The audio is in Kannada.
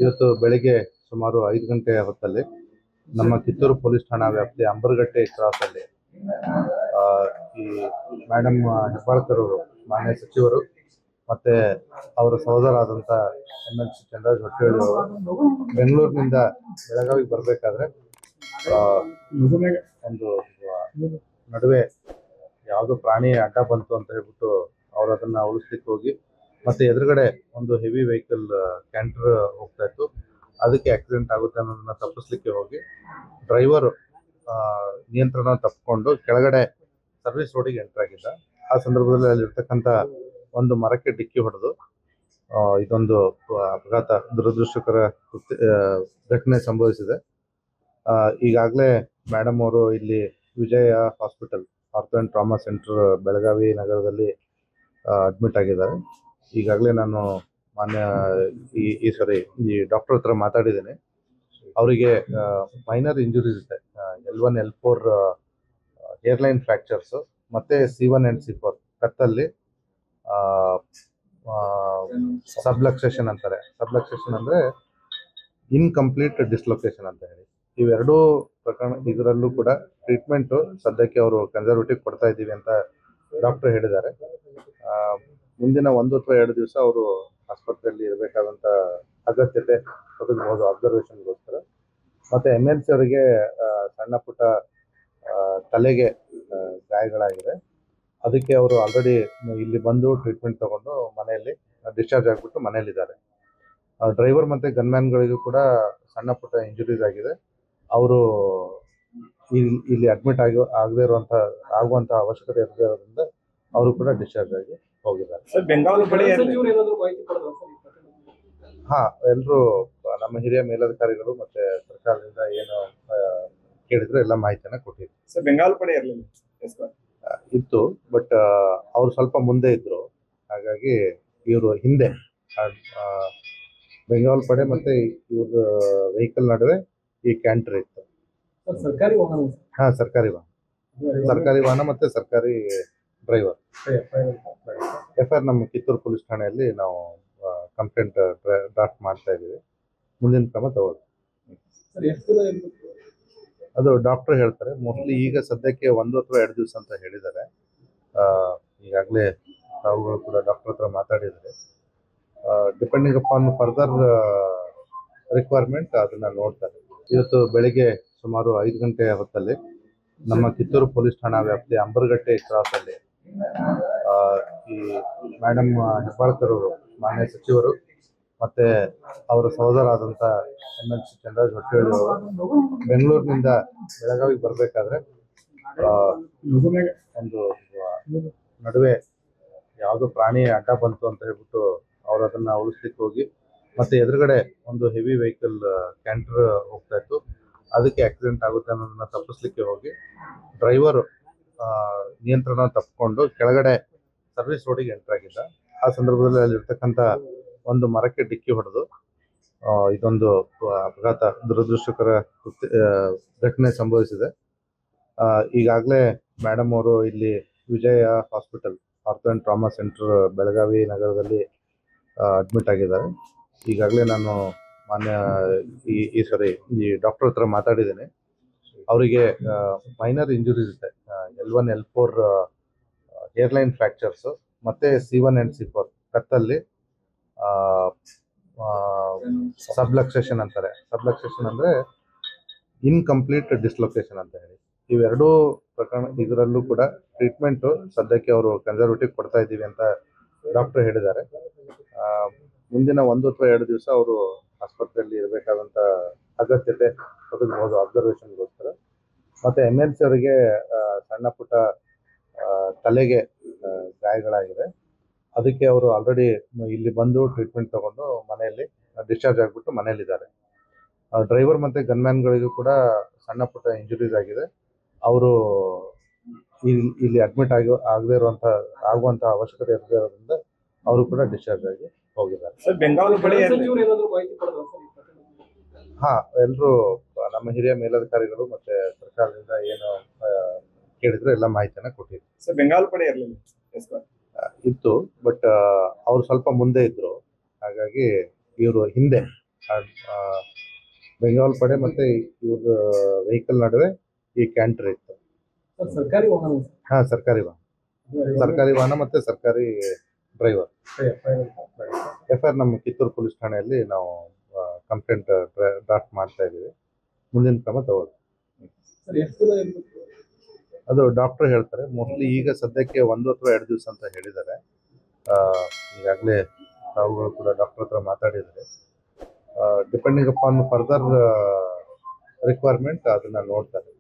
ಇವತ್ತು ಬೆಳಿಗ್ಗೆ ಸುಮಾರು 5 ಗಂಟೆ ಹೊತ್ತಲ್ಲಿ ನಮ್ಮ ಕಿತ್ತೂರು ಪೊಲೀಸ್ ಠಾಣಾ ವ್ಯಾಪ್ತಿಯ ಅಂಬರಗಟ್ಟೆ ಕ್ರಾಸ್ ಅಲ್ಲಿ ಈ ಮೇಡಮ್ ಹೆಬ್ಬಾಳ್ಕರ್ ಅವರು ಮಾನ್ಯ ಸಚಿವರು ಮತ್ತೆ ಅವರ ಸಹೋದರಾದಂಥ MLC ಚಂದ್ರರಾಜ್ ಹೊಟ್ಟೇಳಿ ಅವರು ಬೆಂಗಳೂರಿನಿಂದ ಬೆಳಗಾವಿಗೆ ಬರಬೇಕಾದ್ರೆ ಒಂದು ನಡುವೆ ಯಾವುದೋ ಪ್ರಾಣಿ ಅಡ್ಡ ಬಂತು ಅಂತ ಹೇಳ್ಬಿಟ್ಟು ಅವ್ರು ಅದನ್ನ ಉಳಿಸ್ಲಿಕ್ಕೆ ಹೋಗಿ ಮತ್ತೆ ಎದುರುಗಡೆ ಒಂದು ಹೆವಿ ವೆಹಿಕಲ್ ಕ್ಯಾಂಟರ್ ಹೋಗ್ತಾ ಇತ್ತು. ಅದಕ್ಕೆ ಆಕ್ಸಿಡೆಂಟ್ ಆಗುತ್ತೆ ಅನ್ನೋದನ್ನ ತಪ್ಪಿಸ್ಲಿಕ್ಕೆ ಹೋಗಿ ಡ್ರೈವರ್ ನಿಯಂತ್ರಣ ತಪ್ಪಿಕೊಂಡು ಕೆಳಗಡೆ ಸರ್ವಿಸ್ ರೋಡಿಗೆ ಎಂಟರ್ ಆಗಿದ್ದ. ಆ ಸಂದರ್ಭದಲ್ಲಿ ಅಲ್ಲಿರ್ತಕ್ಕಂಥ ಒಂದು ಮರಕ್ಕೆ ಡಿಕ್ಕಿ ಹೊಡೆದು ಇದೊಂದು ಅಪಘಾತ ದುರದೃಷ್ಟಕರ ಘಟನೆ ಸಂಭವಿಸಿದೆ. ಈಗಾಗಲೇ ಮೇಡಮ್ ಅವರು ಇಲ್ಲಿ Vijaya hospital ortho and trauma centre Belagavi ನಗರದಲ್ಲಿ ಅಡ್ಮಿಟ್ ಆಗಿದ್ದಾರೆ. ಈಗಾಗಲೇ ನಾನು ಮಾನ್ಯ ಈ ಡಾಕ್ಟರ್ ಹತ್ರ ಮಾತಾಡಿದ್ದೇನೆ. ಅವರಿಗೆ ಮೈನರ್ ಇಂಜುರೀಸ್ ಇದೆ. L1 L4 ಏರ್ಲೈನ್ ಫ್ರ್ಯಾಕ್ಚರ್ಸ್ ಮತ್ತೆ C1 and C4 ಕತ್ತಲ್ಲಿ ಸಬ್ಲಕ್ಸೇಷನ್ ಅಂತಾರೆ. ಸಬ್ಲಕ್ಸೇಷನ್ ಅಂದ್ರೆ ಇನ್ಕಂಪ್ಲೀಟ್ ಡಿಸ್ಲೊಕೇಶನ್ ಅಂತ ಹೇಳಿ. ಇವೆರಡೂ ಪ್ರಕರಣ ಇದರಲ್ಲೂ ಕೂಡ ಟ್ರೀಟ್ಮೆಂಟ್ ಸದ್ಯಕ್ಕೆ ಅವರು ಕನ್ಸರ್ವೇಟಿವ್ ಕೊಡ್ತಾ ಇದ್ದೀವಿ ಅಂತ ಡಾಕ್ಟರ್ ಹೇಳಿದ್ದಾರೆ. ಮುಂದಿನ 1 ಅಥವಾ 2 ದಿವಸ ಅವರು ಆಸ್ಪತ್ರೆಯಲ್ಲಿ ಇರಬೇಕಾದಂತ ಅಗತ್ಯತೆ ಒದಗಬಹುದು ಅಬ್ಸರ್ವೇಷನ್ಗೋಸ್ಕರ. ಮತ್ತೆ MLC ಅವರಿಗೆ ಸಣ್ಣ ಪುಟ್ಟ ತಲೆಗೆ ಗಾಯಗಳಾಗಿದೆ. ಅದಕ್ಕೆ ಅವರು ಆಲ್ರೆಡಿ ಇಲ್ಲಿ ಬಂದು ಟ್ರೀಟ್ಮೆಂಟ್ ತಗೊಂಡು ಮನೆಯಲ್ಲಿ ಡಿಸ್ಚಾರ್ಜ್ ಆಗಿಬಿಟ್ಟು ಮನೆಯಲ್ಲಿದ್ದಾರೆ. ಡ್ರೈವರ್ ಮತ್ತೆ ಗನ್ಮ್ಯಾನ್ಗಳಿಗೂ ಕೂಡ ಸಣ್ಣ ಪುಟ್ಟ ಇಂಜುರೀಸ್ ಆಗಿದೆ. ಅವರು ಇಲ್ಲಿ ಅಡ್ಮಿಟ್ ಆಗದೇ ಆಗುವಂತ ಅವಶ್ಯಕತೆ ಇರೋದ್ರಿಂದ ಅವರು ಕೂಡ ಡಿಸ್ಚಾರ್ಜ್ ಆಗಿ ಹೋಗಿದ್ದಾರೆ. ಹಾ, ಎಲ್ಲರೂ ನಮ್ಮ ಹಿರಿಯ ಮೇಲಧಿಕಾರಿಗಳು ಮತ್ತೆ ಸರ್ಕಾರದಿಂದ ಏನು ಕೇಳಿದ್ರು ಎಲ್ಲ ಮಾಹಿತಿಯನ್ನ ಕೊಟ್ಟಿದ್ರು. ಬೆಂಗಾಲ್ ಪಡೆ ಇತ್ತು, ಬಟ್ ಅವ್ರು ಸ್ವಲ್ಪ ಮುಂದೆ ಇದ್ರು. ಹಾಗಾಗಿ ಇವರು ಹಿಂದೆ ಬೆಂಗಾಲ್ ಪಡೆ ಮತ್ತೆ ಇವ್ರ ವೆಹಿಕಲ್ ನಡುವೆ ಈ ಕ್ಯಾಂಟರ್ ಇತ್ತು. ಸರ್ಕಾರಿ ವಾಹನ? ಹಾ, ಸರ್ಕಾರಿ ವಾಹನ ಮತ್ತೆ ಸರ್ಕಾರಿ ಡ್ರೈವರ್. FIR ನಮ್ಮ ಕಿತ್ತೂರು ಪೊಲೀಸ್ ಠಾಣೆಯಲ್ಲಿ ನಾವು ಕಂಪ್ಲೇಂಟ್ ಡ್ರಾಫ್ಟ್ ಮಾಡ್ತಾ ಇದ್ದೀವಿ. ಮುಂದಿನ ಕ್ರಮ ತಗೊಳ್ಳಿ. ಅದು ಡಾಕ್ಟರ್ ಹೇಳ್ತಾರೆ. ಮೋಸ್ಟ್ಲಿ ಈಗ ಸದ್ಯಕ್ಕೆ 1 ಅಥವಾ 2 ದಿವಸ ಅಂತ ಹೇಳಿದ್ದಾರೆ. ಈಗಾಗಲೇ ತಾವುಗಳು ಕೂಡ ಡಾಕ್ಟರ್ ಹತ್ರ ಮಾತಾಡಿದರೆ ಡಿಪೆಂಡಿಂಗ್ ಅಪಾನ್ ಫರ್ದರ್ ರಿಕ್ವೈರ್ಮೆಂಟ್ ಅದನ್ನ ನೋಡ್ತಾರೆ. ಇವತ್ತು ಬೆಳಿಗ್ಗೆ ಸುಮಾರು 5 ಗಂಟೆ ಹೊತ್ತಲ್ಲಿ ನಮ್ಮ ಕಿತ್ತೂರು ಪೊಲೀಸ್ ಠಾಣಾ ವ್ಯಾಪ್ತಿಯ ಅಂಬರಗಟ್ಟೆ ಕ್ರಾಸ್ ಅಲ್ಲಿ ಈ ಮೇಡಮ್ ಹೆಬ್ಬಾಳ್ಕರ್ ಅವರು ಮಾನ್ಯ ಸಚಿವರು ಮತ್ತೆ ಅವರ ಸಹೋದರಾದಂಥ MLC ಚಂದ್ರರಾಜ್ ಹೊಟ್ಟೇಳಿ ಅವರು ಬೆಂಗಳೂರಿನಿಂದ ಬೆಳಗಾವಿಗೆ ಬರಬೇಕಾದ್ರೆ ಒಂದು ನಡುವೆ ಯಾವುದೋ ಪ್ರಾಣಿ ಅಡ್ಡ ಬಂತು ಅಂತ ಹೇಳ್ಬಿಟ್ಟು ಅವ್ರು ಅದನ್ನ ಉಳಿಸ್ಲಿಕ್ಕೆ ಹೋಗಿ ಮತ್ತೆ ಎದುರುಗಡೆ ಒಂದು ಹೆವಿ ವೆಹಿಕಲ್ ಕ್ಯಾಂಟರ್ ಹೋಗ್ತಾ ಇತ್ತು. ಅದಕ್ಕೆ ಆಕ್ಸಿಡೆಂಟ್ ಆಗುತ್ತೆ ಅನ್ನೋದನ್ನ ತಪ್ಪಿಸ್ಲಿಕ್ಕೆ ಹೋಗಿ ಡ್ರೈವರ್ ನಿಯಂತ್ರಣ ತಪ್ಪಿಕೊಂಡು ಕೆಳಗಡೆ ಸರ್ವಿಸ್ ರೋಡಿಗೆ ಎಂಟರ್ ಆಗಿದ್ದ. ಆ ಸಂದರ್ಭದಲ್ಲಿ ಅಲ್ಲಿರ್ತಕ್ಕಂಥ ಒಂದು ಮರಕ್ಕೆ ಡಿಕ್ಕಿ ಹೊಡೆದು ಇದೊಂದು ಅಪಘಾತ ದುರದೃಷ್ಟಕರ ಘಟನೆ ಸಂಭವಿಸಿದೆ. ಈಗಾಗಲೇ ಮೇಡಮ್ ಅವರು ಇಲ್ಲಿ Vijaya hospital ortho and trauma centre Belagavi ನಗರದಲ್ಲಿ ಅಡ್ಮಿಟ್ ಆಗಿದ್ದಾರೆ. ಈಗಾಗಲೇ ನಾನು ಮಾನ್ಯ ಈ ಡಾಕ್ಟರ್ ಹತ್ರ ಮಾತಾಡಿದ್ದೇನೆ. ಅವರಿಗೆ ಮೈನರ್ ಇಂಜುರೀಸ್ ಇದೆ. L1 L4 ಏರ್ಲೈನ್ ಫ್ರ್ಯಾಕ್ಚರ್ಸ್ ಮತ್ತೆ C1 and C4 ಕತ್ತಲ್ಲಿ ಸಬ್ಲಕ್ಸೇಷನ್ ಅಂತಾರೆ. ಸಬ್ಲಕ್ಸೇಷನ್ ಅಂದ್ರೆ ಇನ್ಕಂಪ್ಲೀಟ್ ಡಿಸ್ಲೊಕೇಶನ್ ಅಂತ ಹೇಳಿ. ಇವೆರಡೂ ಪ್ರಕರಣ ಇದರಲ್ಲೂ ಕೂಡ ಟ್ರೀಟ್ಮೆಂಟ್ ಸದ್ಯಕ್ಕೆ ಅವರು ಕನ್ಸರ್ವೇಟಿವ್ ಕೊಡ್ತಾ ಇದ್ದೀವಿ ಅಂತ ಡಾಕ್ಟರ್ ಹೇಳಿದ್ದಾರೆ. ಮುಂದಿನ 1 ಅಥವಾ 2 ದಿವಸ ಅವರು ಆಸ್ಪತ್ರೆಯಲ್ಲಿ ಇರಬೇಕಾದಂತ ಅಗತ್ಯತೆ ಒದಗಬಹುದು ಅಬ್ಸರ್ವೇಷನ್ಗೋಸ್ಕರ. ಮತ್ತೆ MLC ಅವರಿಗೆ ಸಣ್ಣ ಪುಟ್ಟ ತಲೆಗೆ ಗಾಯಗಳಾಗಿದೆ. ಅದಕ್ಕೆ ಅವರು ಆಲ್ರೆಡಿ ಇಲ್ಲಿ ಬಂದು ಟ್ರೀಟ್ಮೆಂಟ್ ತಗೊಂಡು ಮನೆಯಲ್ಲಿ ಡಿಸ್ಚಾರ್ಜ್ ಆಗಿಬಿಟ್ಟು ಮನೆಯಲ್ಲಿದ್ದಾರೆ. ಡ್ರೈವರ್ ಮತ್ತೆ ಗನ್ಮ್ಯಾನ್ಗಳಿಗೂ ಕೂಡ ಸಣ್ಣ ಪುಟ್ಟ ಇಂಜುರೀಸ್ ಆಗಿದೆ. ಅವರು ಇಲ್ಲಿ ಅಡ್ಮಿಟ್ ಆಗದೇ ಆಗುವಂತ ಅವಶ್ಯಕತೆ ಇರೋದ್ರಿಂದ ಅವರು ಕೂಡ ಡಿಸ್ಚಾರ್ಜ್ ಆಗಿ ಹೋಗಿದ್ದಾರೆ. ಹಾ, ಎಲ್ಲರೂ ನಮ್ಮ ಹಿರಿಯ ಮೇಲಧಿಕಾರಿಗಳು ಮತ್ತೆ ಸರ್ಕಾರದಿಂದ ಏನು ಕೇಳಿದ್ರು ಎಲ್ಲ ಮಾಹಿತಿಯನ್ನ ಕೊಟ್ಟಿದ್ರು. ಬೆಂಗಾಲ್ ಪಡೆ ಇತ್ತು, ಬಟ್ ಅವ್ರು ಸ್ವಲ್ಪ ಮುಂದೆ ಇದ್ರು. ಹಾಗಾಗಿ ಇವರು ಹಿಂದೆ ಬೆಂಗಾವಲ್ ಪಡೆ ಮತ್ತೆ ಇವ್ರ ವೆಹಿಕಲ್ ನಡುವೆ ಈ ಕ್ಯಾಂಟರ್ ಇತ್ತು. ಸರ್ಕಾರಿ ವಾಹನ ಹಾ, ಸರ್ಕಾರಿ ವಾಹನ ಮತ್ತೆ ಸರ್ಕಾರಿ ಡ್ರೈವರ್. FIR ನಮ್ಮ ಕಿತ್ತೂರು ಪೊಲೀಸ್ ಠಾಣೆಯಲ್ಲಿ ನಾವು ಕಂಪ್ಲೇಂಟ್ ಡ್ರಾಫ್ಟ್ ಮಾಡ್ತಾ ಇದ್ದೀವಿ. ಮುಂದಿನ ಕ್ರಮ ತಗೊಳ್ಳಿ. ಅದು ಡಾಕ್ಟರ್ ಹೇಳ್ತಾರೆ. ಮೋಸ್ಟ್ಲಿ ಈಗ ಸದ್ಯಕ್ಕೆ 1 ಅಥವಾ 2 ದಿವಸ ಅಂತ ಹೇಳಿದ್ದಾರೆ. ಈಗಾಗಲೇ ತಾವುಗಳು ಕೂಡ ಡಾಕ್ಟರ್ ಹತ್ರ ಮಾತಾಡಿದರೆ ಡಿಪೆಂಡಿಂಗ್ ಅಪಾನ್ ಫರ್ದರ್ ರಿಕ್ವೈರ್ಮೆಂಟ್ ಅದನ್ನ ನೋಡ್ತಾರೆ.